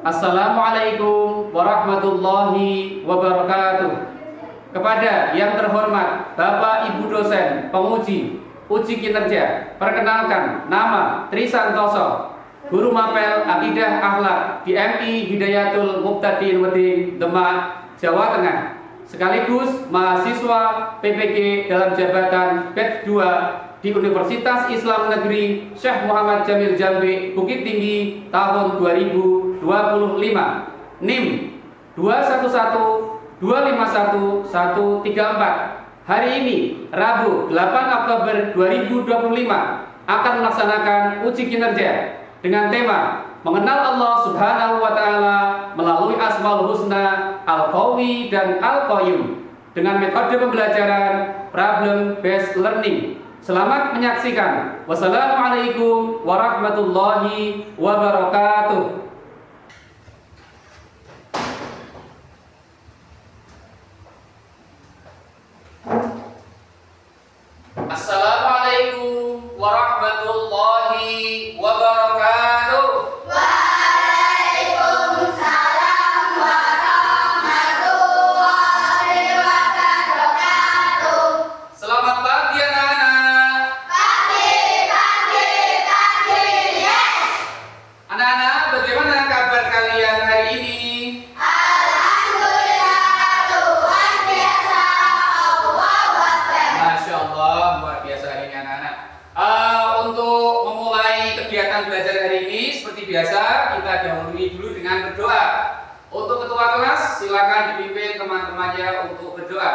Assalamualaikum warahmatullahi wabarakatuh. Kepada yang terhormat Bapak Ibu dosen penguji uji kinerja, perkenalkan nama Tri Santoso, Guru Mapel Akidah Akhlak di MI Hidayatul Muqtadin Wedin, Demak, Jawa Tengah, sekaligus mahasiswa PPG dalam jabatan batch 2 di Universitas Islam Negeri Syekh Muhammad Jamil Jambi, Bukit Tinggi tahun 2025, NIM 21125134. Hari ini Rabu 8 Oktober 2025 akan melaksanakan uji kinerja dengan tema mengenal Allah Subhanahu wa Ta'ala melalui Asmaul Husna, Al-Qawi dan Al-Qayyum dengan metode pembelajaran problem based learning. Selamat menyaksikan. Wassalamualaikum warahmatullahi wabarakatuh. Assalamualaikum warahmatullahi wabarakatuh. Waalaikumsalam warahmatullahi wabarakatuh. Selamat pagi anak-anak. Pagi, yes. Anak-anak, bagaimana kabar kalian hari ini? Alhamdulillah, luar biasa. Allahu Akbar. Masya Allah, luar biasa hari ini anak-anak. Untuk memulai kegiatan belajar hari ini, seperti biasa kita dahului dulu dengan berdoa. Untuk ketua kelas, silakan dipimpin teman-temannya untuk berdoa.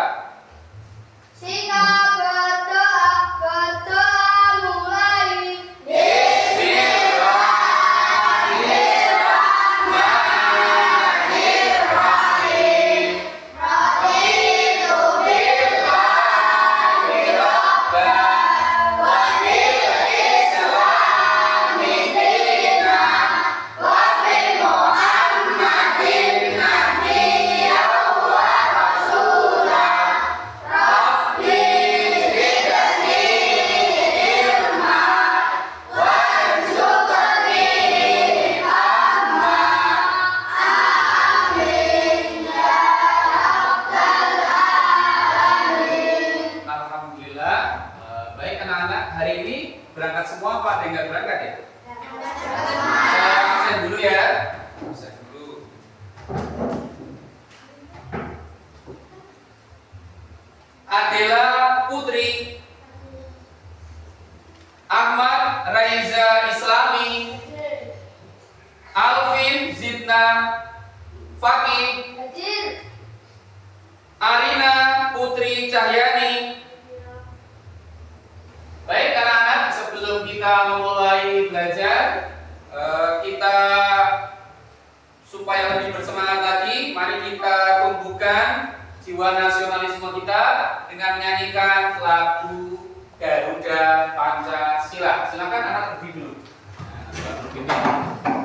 Sika berdoa mulai. Bismillahirrahmanirrahim. Raditu billahi rabban wa bil islami dinan wa bi Muhammadin nabiyyan wa rasulan. Rabbi zidni ilman warzuqni fahma. Amin ya rabbal alamin. Alhamdulillah. Baik anak-anak, hari ini berangkat semua apa ada yang nggak berangkat ya? Saya absen dulu ya. Absen dulu. Adela Putri, Ahmad Raiza Islami, Alvin Zidna Fakih, Arina Putri Cahyani. Baik anak-anak, sebelum kita memulai belajar, kita supaya lebih bersemangat lagi, mari kita tumbuhkan jiwa nasionalisme kita dengan menyanyikan lagu Garuda Pancasila. Silakan anak berdiri dulu.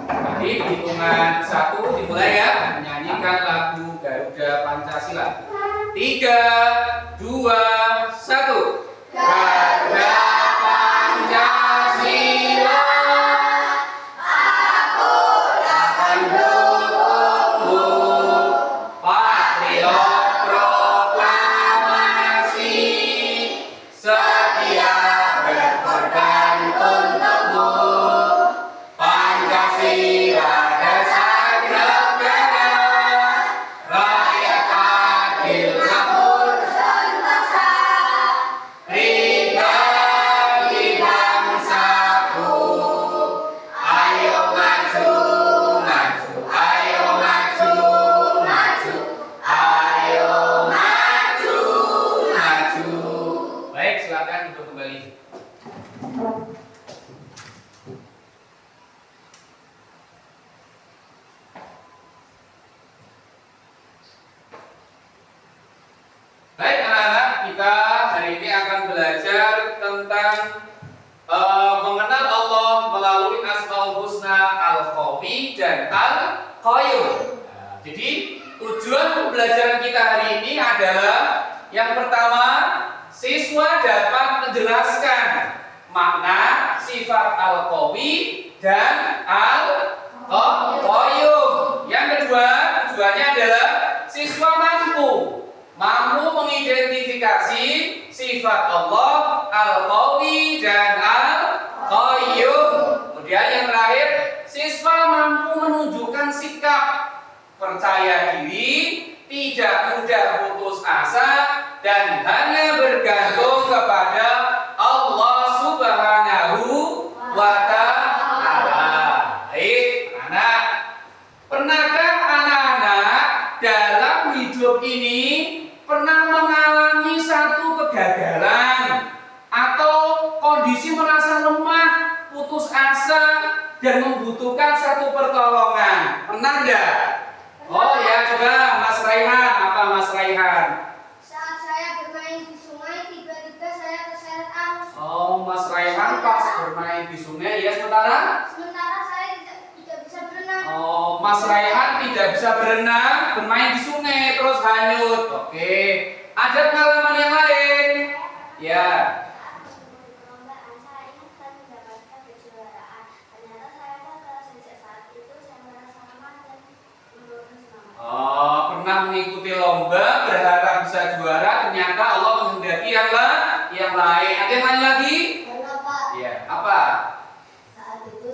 Nanti hitungan 1 dimulai ya, menyanyikan lagu Garuda Pancasila. 3, 2, 1. Garuda Pancasila, Aku akan dukungmu, patriot proklamasi, setia berkorban untukmu. Pancasila dasar negara, rakyat adil makmur sentosa. pribadi bangsaku. Ayo maju, maju, ayo maju, maju, ayo maju, maju. Baik, silakan duduk kembali. Baik anak-anak, kita hari ini akan belajar tentang mengenal Allah melalui Asmaul Husna, Al-Qawi dan Al-Qayyum. Jadi tujuan pembelajaran kita hari ini adalah yang pertama, siswa dapat menjelaskan makna sifat Al-Qawi dan Al-Qayyum. sifat Allah Al-Qawi dan Al-Qayyum. Kemudian yang terakhir, siswa mampu menunjukkan sikap percaya diri, tidak mudah putus asa, dan hanya bergantung kepada Allah Subhanahu wa Ta'ala. Baik, anak. Pernahkah anak-anak dalam hidup ini pernah mengalami satu kegagalan atau kondisi merasa lemah, putus asa, dan membutuhkan satu pertolongan? Pernah enggak? Oh ya, coba Mas Raihan. Apa Mas Raihan? Saat saya bermain di sungai, tiba-tiba saya terseret arus. Oh, Mas Raihan pas bermain di sungai, ya sementara Saya tidak bisa berenang. Oh, Mas Raihan tidak bisa berenang, bermain di sungai, terus hanyut. Oke. Ada pengalaman yang lain? Ya. Saat mengikuti perlombaan, saya ingatkan mendapatkan kejuaraan. Ternyata saya gagal. Sejak saat itu saya merasa lemah dan menurunkan semangat. Oh, pernah mengikuti lomba, berharap bisa juara, ternyata Allah menghendaki yang lain. Ada yang lain lagi? Karena Pak, Ya, apa? saat itu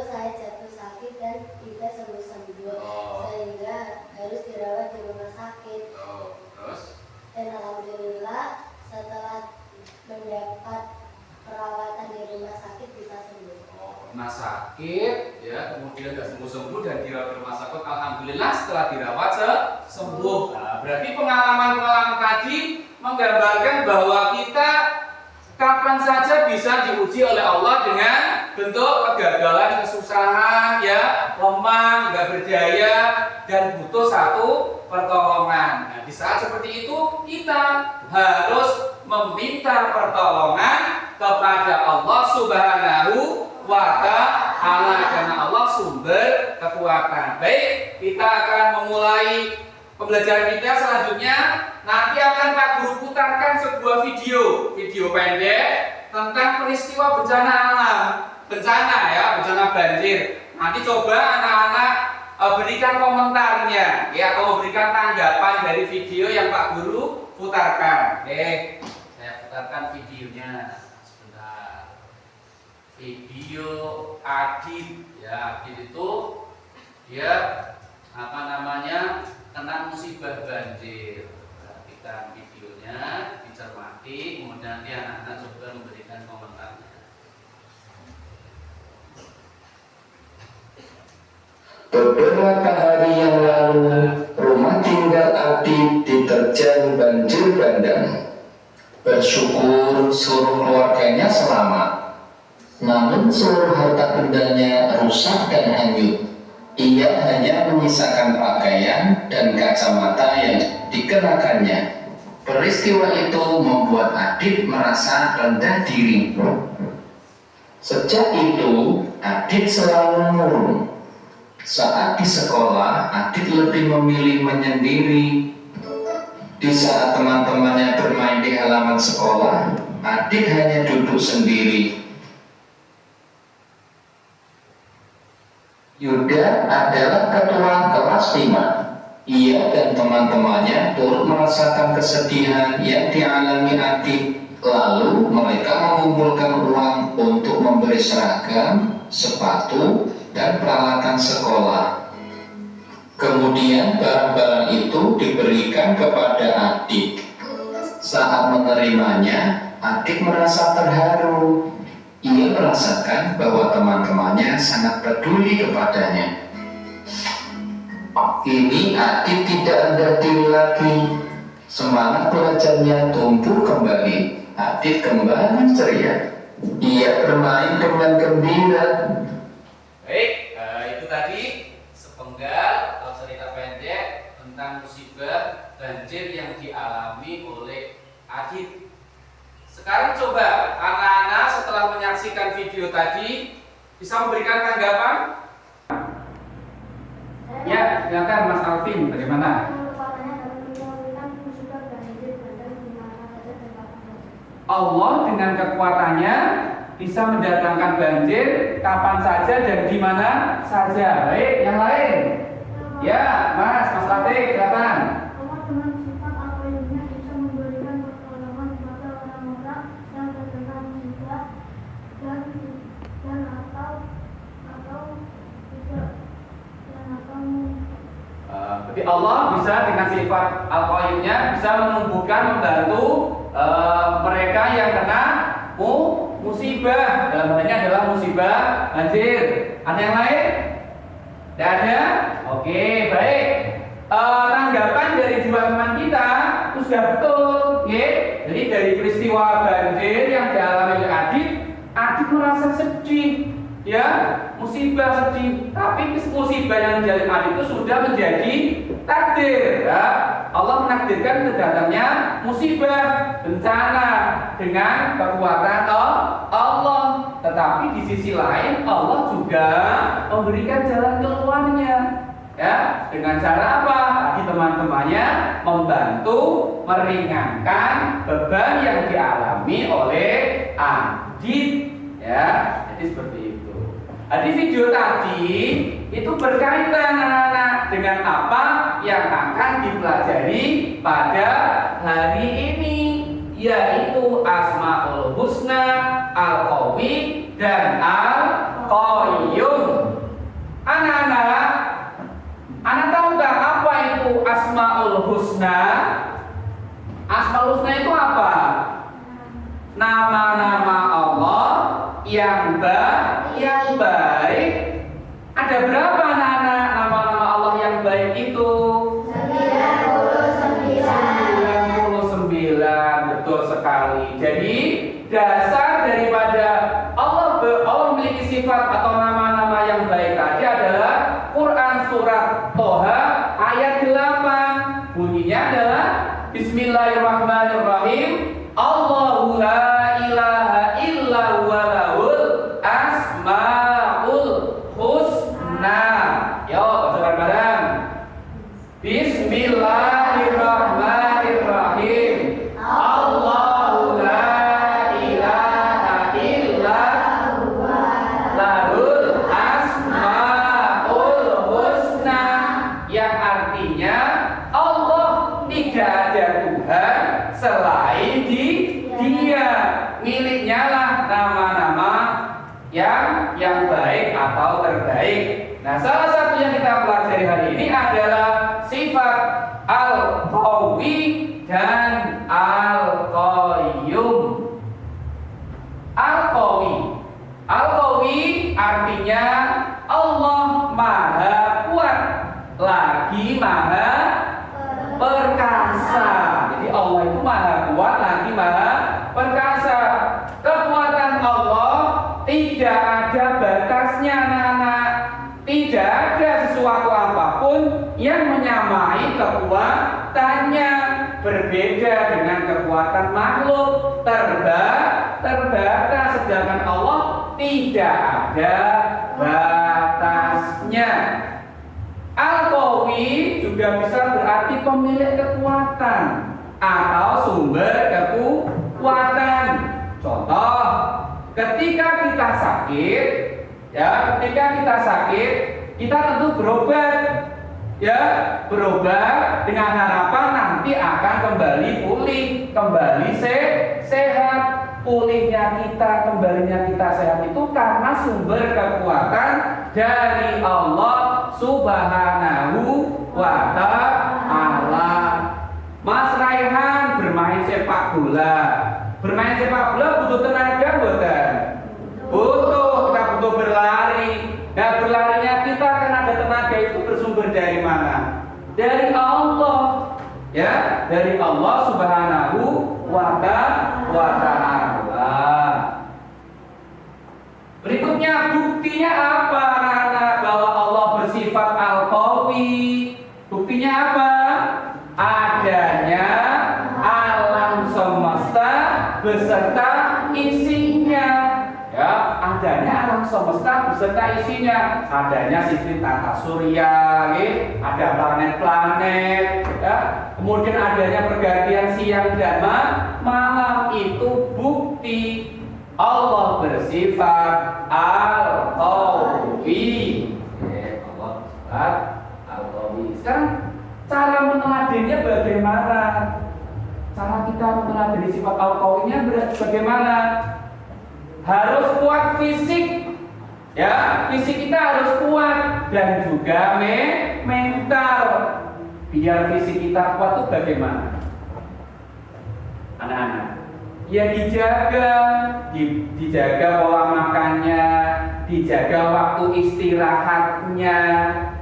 saya jatuh sakit dan tidak sembuh-sembuh, Oh. sehingga harus dirawat di rumah sakit. Oh, terus? Dan alhamdulillah setelah mendapat perawatan di rumah sakit bisa sembuh. Oh, pernah sakit, ya, kemudian nggak sembuh-sembuh dan dirawat di rumah sakit. Alhamdulillah setelah dirawat sembuh. Nah, berarti pengalaman-pengalaman tadi menggambarkan bahwa kita kapan saja bisa diuji oleh Allah dengan bentuk kegagalan, kesusahan, ya, lemah, nggak berdaya, dan butuh satu pertolongan. Nah, di saat seperti itu kita harus meminta pertolongan kepada Allah Subhanahu wa Ta'ala, karena Allah sumber kekuatan. Baik, kita akan memulai pembelajaran kita selanjutnya. Nanti akan Pak Guru putarkan sebuah video pendek tentang peristiwa bencana alam, bencana banjir. Nanti coba anak-anak berikan komentarnya, ya, atau memberikan tanggapan dari video yang Pak Guru putarkan. Oke, saya putarkan videonya sebentar. Video Adit, ya, Adit itu dia kena musibah banjir. Perhatikan videonya, dicermati, kemudian nanti anak-anak coba memberikan komentarnya. Beberapa hari yang lalu, rumah tinggal Adit diterjang banjir bandang. Bersyukur seluruh keluarganya selamat. Namun seluruh harta bendanya rusak dan hanyut. Ia hanya menyisakan pakaian dan kacamata yang dikenakannya. Peristiwa itu membuat Adit merasa rendah diri. Sejak itu, Adit selalu murung. Saat di sekolah, Adit lebih memilih menyendiri. Di saat teman-temannya bermain di halaman sekolah, Adit hanya duduk sendiri. Yuda adalah ketua kelas 5. Ia dan teman-temannya turut merasakan kesedihan yang dialami Adit. Lalu mereka mengumpulkan uang untuk memberi seragam, sepatu, dan peralatan sekolah. Kemudian barang-barang itu diberikan kepada Adit. Saat menerimanya, Adit merasa terharu. Ia merasakan bahwa teman-temannya sangat peduli kepadanya. Kini Adit tidak rendah diri lagi. Semangat belajarnya tumbuh kembali. Adit kembali ceria. Ia bermain dengan gembira. Baik, itu tadi sepenggal atau cerita pendek tentang musibah banjir yang dialami oleh Adit. Sekarang coba anak-anak setelah menyaksikan video tadi bisa memberikan tanggapan? Ya, silakan Mas Alvin, bagaimana? Allah dengan kekuatannya bisa mendatangkan banjir kapan saja dan di mana saja. Baik, yang lain? Ya, Mas Latif, silakan. Jadi Allah bisa dengan sifat Al-Qayyumnya bisa menumbuhkan, membantu mereka yang kena musibah. Dalam hal ini adalah musibah banjir. Ada yang lain? Tidak ada? Oke, baik. Tanggapan dari dua teman kita itu sudah betul, ya. Jadi dari peristiwa banjir yang dialami oleh Adit merasa sedih, ya, musibah sedih. Tapi musibah yang dialami Adit itu sudah menjadi takdir, ya. Allah menakdirkan terdatangnya musibah, bencana dengan kekuatan Allah. Tetapi di sisi lain Allah juga memberikan jalan keluarnya. Ya, dengan cara apa? Tadi teman-temannya membantu meringankan beban yang dialami oleh Adit. Ya, jadi seperti itu. Di video tadi itu berkaitan anak-anak dengan apa yang akan dipelajari pada hari ini, yaitu Asmaul Husna, Al-Qawi, dan Al-Qayyum. Anak tahukah apa itu Asmaul Husna? Asmaul Husna itu apa? Nama-nama Allah yang baik. Ada berapa anak-anak nama-nama Allah yang baik itu? 99. Betul sekali. Jadi dasar daripada Allah memiliki sifat atau nama-nama yang baik tadi adalah Quran surat Toha ayat 8. Bunyinya adalah Bismillahirrahmanirrahim. Allahu la ilaha illa huwa lahul asmaul husna. Yo, baca bareng. Bismillahirrahmanirrahim. Allahu la ilaha illa lahul asmaul husna, yang artinya Allah tidak ada Tuhan selain Dia. Miliknya lah nama-nama yang baik atau terbaik. Nah, salah satu yang kita pelajari hari ini adalah sifat Al-Qawi dan Al-Qayyum. Al-Qawi artinya Allah Maha Kuat, lagi Maha Perkasa. Jadi Allah itu Maha Kuat, lagi Maha Perkasa. Kekuatan Allah tidak ada batasnya, anak-anak. Tidak ada sesuatu apapun yang menyamai kekuatannya. Berbeda dengan kekuatan makhluk, terbatas, sedangkan Allah tidak ada batasnya. Al-Qawi juga bisa berarti pemilik kekuatan atau sumber kekuatan. Contoh, ketika kita sakit, kita tentu berobat, dengan harapan nanti akan kembali pulih, kembali sehat. Pulihnya kita, kembalinya kita sehat itu karena sumber kekuatan dari Allah Subhanahu wa ta'ala. Mas Raihan bermain sepak bola. Bermain sepak bola butuh tenaga, bukan? Butuh, kita butuh berlari. Nah, berlarinya kita kan ada tenaga itu bersumber dari mana? Dari Allah. Ya, dari Allah Subhanahu wa ta'ala. Berikutnya buktinya apa, anak-anak, bahwa Allah bersifat Al-Qawi? Buktinya apa? Adanya alam semesta beserta isinya. Ya, adanya alam semesta beserta isinya. Adanya sistem tata surya, ada planet-planet, ya. Kemudian adanya pergantian siang dan malam, itu bukti Allah bersifat Al-Qawi. Allah bersifat Al-Qawi. Sekarang cara meneladaninya bagaimana? Cara kita meneladani sifat Al-Qawinya bagaimana? Harus kuat fisik, ya, fisik kita harus kuat, dan juga mental. biar fisik kita kuat itu bagaimana? Anak-anak, ya dijaga pola makannya, dijaga waktu istirahatnya,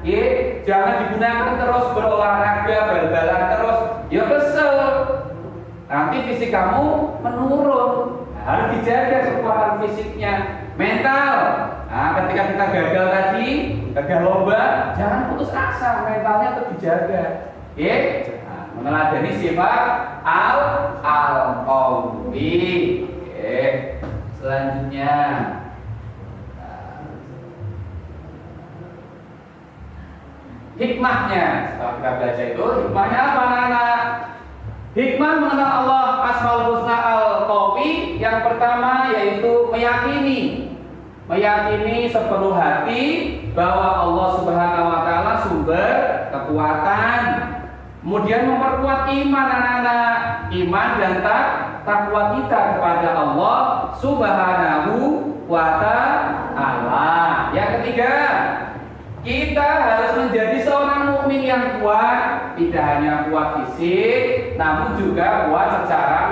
ya, jangan digunakan terus berolahraga, bal-balan terus, ya kesel, nanti fisik kamu menurun. Nah, harus dijaga kekuatan fisiknya, mental. Nah, ketika kita gagal tadi, gagal lomba, jangan putus asa, mentalnya tetap dijaga, ya. Meneladani sifat al-qawi. Oke. Selanjutnya hikmahnya. Setelah kita belajar itu, hikmahnya apa anak-anak? Hikmah mengenal Allah Asmaul Husna al-Qawi yang pertama yaitu meyakini sepenuh hati bahwa Allah Subhanahu wa taala sumber kekuatan. Kemudian memperkuat iman anak-anak, iman dan takwa kita kepada Allah Subhanahu wa taala. Yang ketiga, kita harus menjadi seorang mukmin yang kuat, tidak hanya kuat fisik, namun juga kuat secara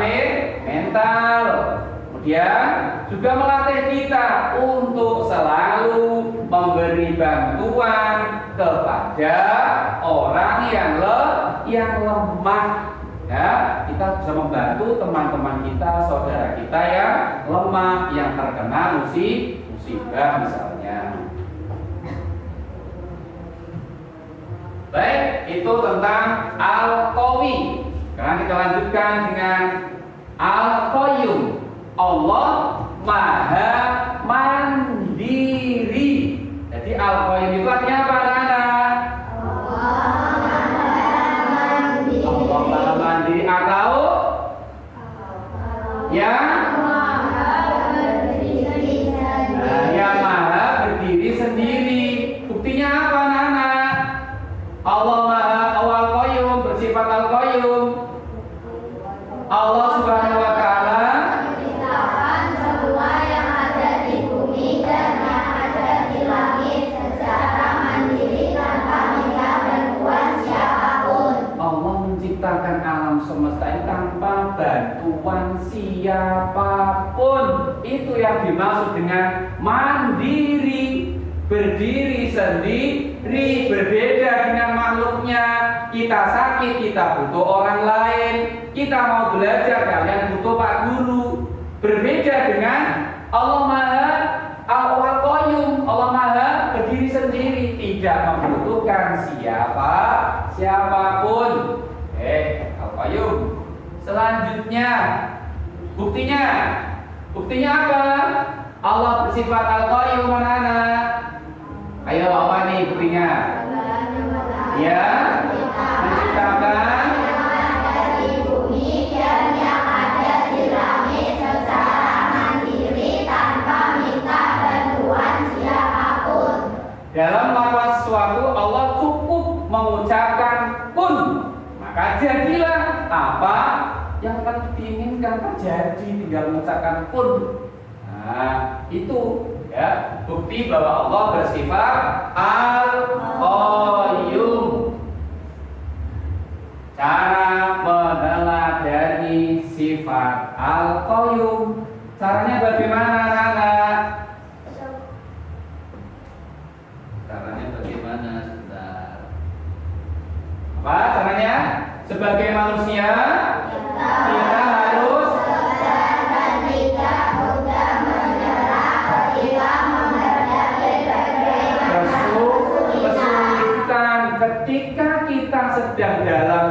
mental. Kemudian juga melatih kita untuk selalu memberi bantuan kepada orang yang lemah. Ya, kita bisa membantu teman-teman kita, saudara kita yang lemah, yang terkena musibah misalnya. Baik, itu tentang al-qawi. Sekarang kita lanjutkan dengan al-qayyum. Allah Maha Mandiri. Jadi al-qayyum itu artinya apa anak-anak? Allah Maha Mandiri atau yang yang Maha berdiri sendiri. Buktinya apa anak-anak? Allah Maha Al-Qayyum, bersifat Al-Qayyum. Allah Subhanahu wa taala menciptakan semua yang ada di bumi dan yang ada di langit secara mandiri tanpa minta bantuan siapapun. Allah menciptakan alam semesta ini tanpa bantuan siapapun. Itu yang dimaksud dengan mandiri, berdiri sendiri, berbeda dengan makhluknya. Kita sakit, kita butuh orang lain. Kita mau belajar, kalian butuh pak guru. Berbeda dengan Allah Maha Al-Qayyum. Allah Maha berdiri sendiri, tidak membutuhkan siapapun. Al-Qayyum. Selanjutnya, buktinya apa? Allah bersifat Al-Qayyum anak-anak. Ayo apa nih buktinya? Ya, menciptakan Yang ada di bumi dan yang ada di langit secara mandiri tanpa minta bantuan siapapun. dalam melakukan sesuatu Allah cukup mengucapkan kun, maka jadilah apa yang akan diinginkan terjadi, tinggal mengucapkan kun. Nah, itu ya bukti bahwa Allah bersifat Al-Qayyum. Cara meneladani sifat Al-Qayyum, caranya bagaimana anak-anak? Caranya bagaimana? Sebentar. Apa caranya? Sebagai manusia kita harus Dan tidak mudah menyerah ketika menghadapi berbagai kesulitan. Ketika kita sedang dalam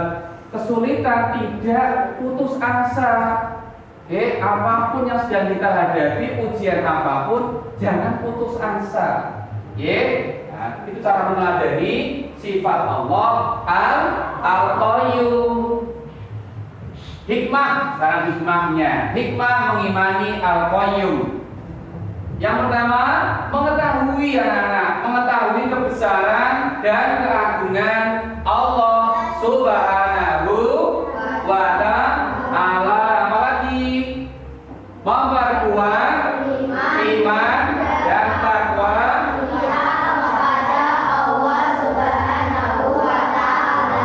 kesulitan, tidak putus asa. Apapun yang sedang kita hadapi, ujian apapun, jangan putus asa. Nah, itu cara meneladani sifat Allah Al-Qayyum. Hikmah, cara hikmahnya. Hikmah mengimani Al-Qayyum. Yang pertama, mengetahui anak-anak, mengetahui kebesaran dan keagungan Allah Subhanahu wa ta'ala. Apalagi memperkuat iman dan takwa kepada Allah Subhanahu wa ta'ala.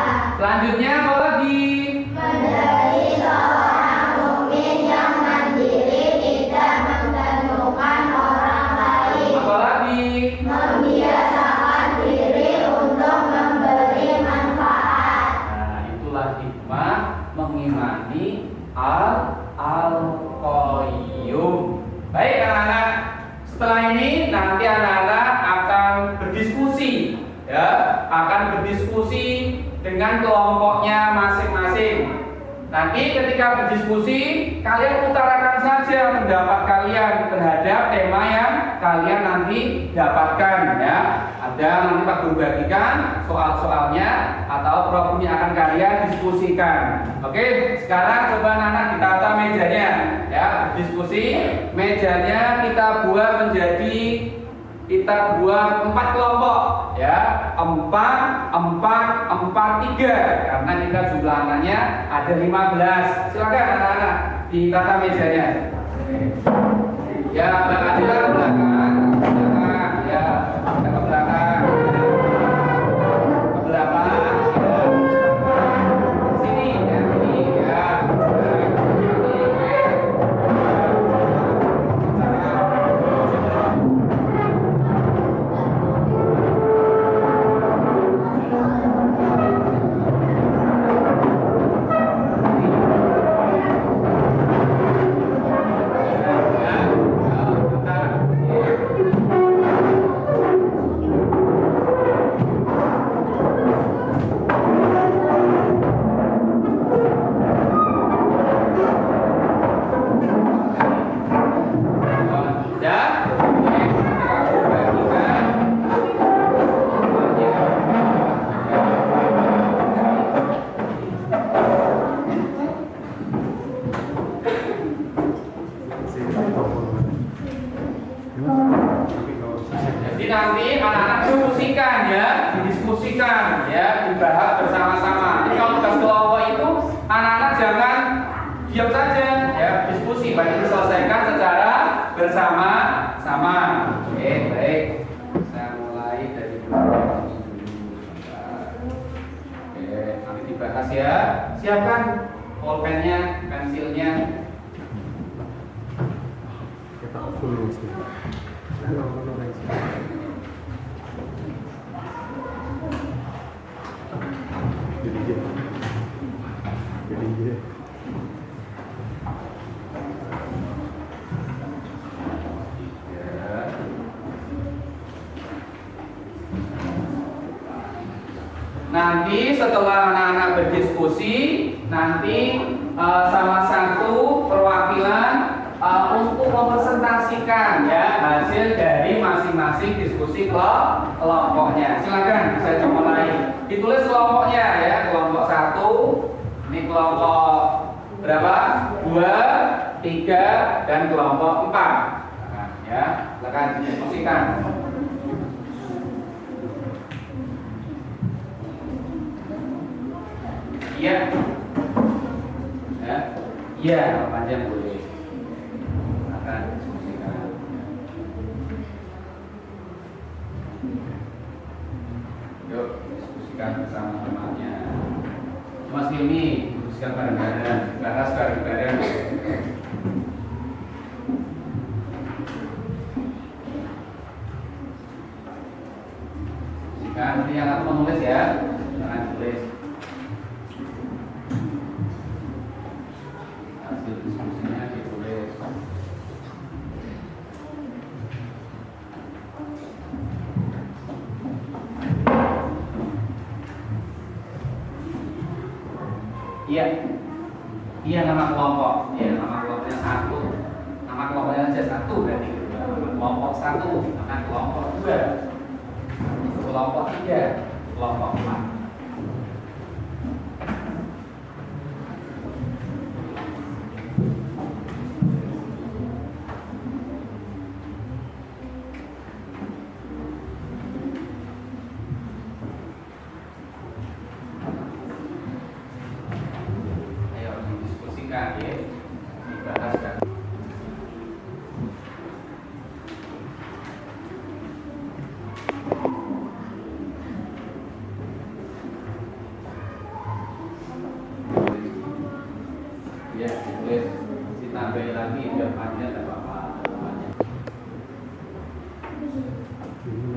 membiasakan diri untuk memberi manfaat. Nah, itulah hikmah mengimani Al-Qayyum. Baik anak-anak, setelah ini nanti anak-anak akan berdiskusi, ya, akan berdiskusi dengan kelompoknya masing-masing. Nanti ketika berdiskusi, kalian utarakan saja pendapat kalian terhadap tema yang kalian nanti dapatkan, ya. Ada nanti Pak Guru bagikan soal-soalnya atau problem yang akan kalian diskusikan. Oke, sekarang coba anak-anak ditata mejanya, ya. Diskusi mejanya kita buat 4 kelompok, ya, 4, 3 karena kita jumlah anaknya ada 15. Silakan anak-anak ditata mejanya. Ya, Mbak Adila ke belakang, ya, kita ke belakang, ya. Sini, ya, sini, ya. Jadi nanti anak-anak diskusikan, ya, didiskusikan, ya, dibahas bersama-sama. Jadi kalau tugas kelompok itu anak-anak jangan diam saja, ya, diskusi, baik diselesaikan secara bersama-sama. Oke, baik. Saya mulai dari kelompok ini dulu. Oke, nanti dibahas, ya. Siapkan pulpennya, pensilnya. Nanti setelah anak-anak berdiskusi, nanti salah satu perwakilan untuk mempresentasikan, ya, hasil dari masing-masing diskusi kelompoknya. Silakan, saya coba mulai. Ditulis kelompoknya, ya, kelompok 1, ini kelompok berapa? 2, 3, dan kelompok 4. Nah, ya, silakan diskusikan. Iya, ya, iya, panjang boleh. Akan diskusikan. Yuk, diskusikan bersama temannya. Mas Hilmi, diskusikan bareng-bareng, bahas bareng-bareng. Diskusikan, nanti yang aku menulis, ya, jangan tulis. Diskusinya ditulis. Iya, iya, nama kelompok, ya, nama kelompoknya 1, nama kelompoknya aja 1 berarti. Nama kelompok 1, nama kelompok 2, kelompok 3, kelompok 4. Ya, dibahas kan. Gimana?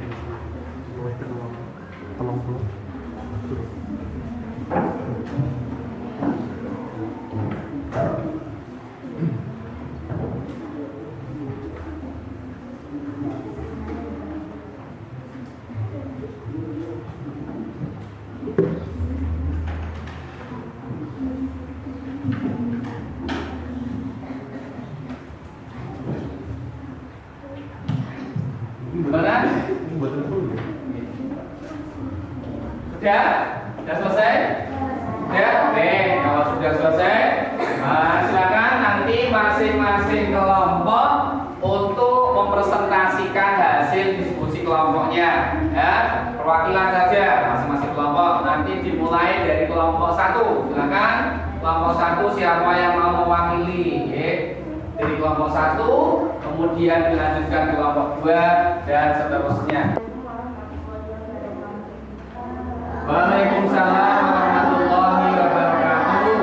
Sudah? Sudah selesai? Ya, oke. Kalau sudah selesai, silakan nanti masing-masing kelompok untuk mempresentasikan hasil diskusi kelompoknya. Ya, perwakilan saja masing-masing kelompok. Nanti dimulai dari kelompok 1. Silakan kelompok 1 siapa yang mau mewakili? Ya. Dari kelompok 1, kemudian dilanjutkan kelompok 2 dan seterusnya. Waalaikumsalam warahmatullahi wabarakatuh.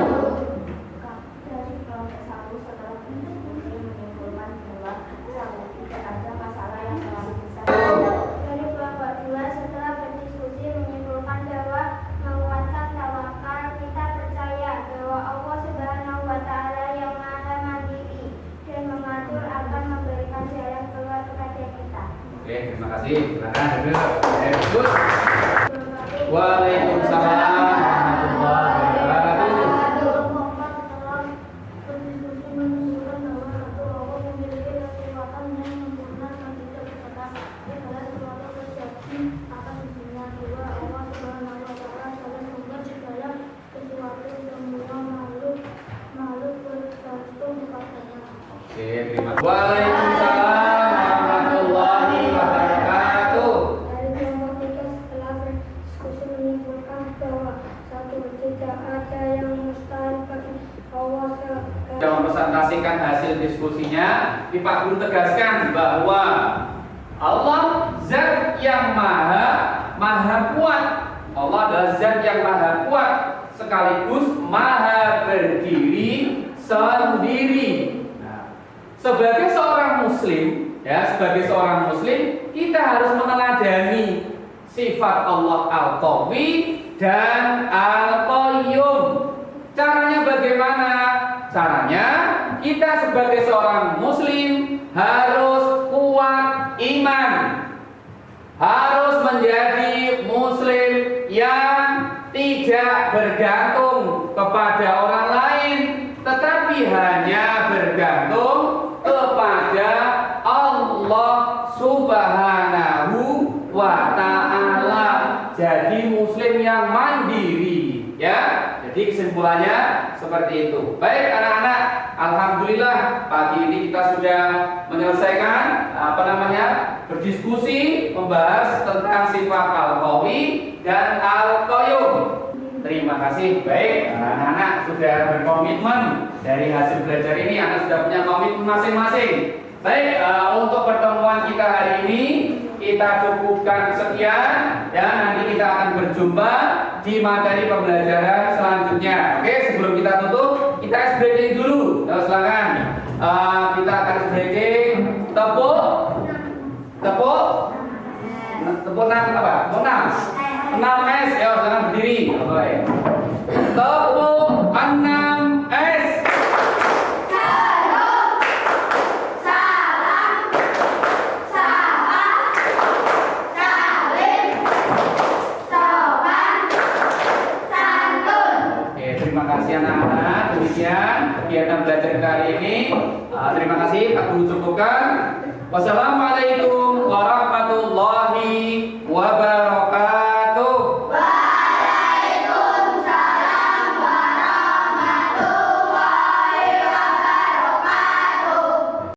Dari kelompok 1 setelah berdiskusi menyimpulkan bahwa tidak ada masalah yang terlalu besar. Dari kelompok 2 setelah berdiskusi menyimpulkan bahwa menguatkan tawakal, kita percaya bahwa Allah Subhanahu wa Ta'ala yang Maha Mandiri dan mengatur akan memberikan jalan keluar kepada kita. Oke, terima kasih. Silakan duduk. Waalaikumsalam warahmatullahi wabarakatuh. Oke, terima kasih. Waalaikumsalam warahmatullahi wabarakatuh. Dari kelompok 3 setelah berdiskusi menyimpulkan bahwa satu tidak ada yang mustahil bagi Allah Kita mempresentasikan hasil diskusinya, Pak Guru tegaskan bahwa Allah zat yang maha kuat. Allah adalah zat yang maha kuat sekaligus maha berdiri sendiri. Nah, sebagai seorang muslim, kita harus meneladani sifat Allah Al-Qawi dan Al-Qayyum. Caranya bagaimana? Caranya kita sebagai seorang muslim harus kuat iman, harus menjadi muslim yang tidak bergantung kepada orang lain, tetapi hanya bergantung kepada Allah Subhanahu wa Ta'ala. Jadi muslim yang mandiri, ya. Jadi kesimpulannya seperti itu. Baik anak-anak, alhamdulillah pagi ini kita sudah menyelesaikan berdiskusi membahas tentang sifat Al-Qawi dan Al-Qayyum. Terima kasih. Baik, anak-anak sudah berkomitmen dari hasil belajar ini, anak sudah punya komitmen masing-masing. Baik, untuk pertemuan kita hari ini kita cukupkan sekian dan nanti kita akan berjumpa di materi pembelajaran selanjutnya. Oke, sebelum kita tutup, kita ice breaking dulu. Silakan. Kita akan ice breaking. Tepuk 6 apa? 6 S. Ya, silakan berdiri. Oke. Tepuk 6 S. Terima kasih anak-anak. Demikian kegiatan belajar kita hari ini. Terima kasih. Aku cukupkan. Wassalamualaikum warahmatullahi wabarakatuh.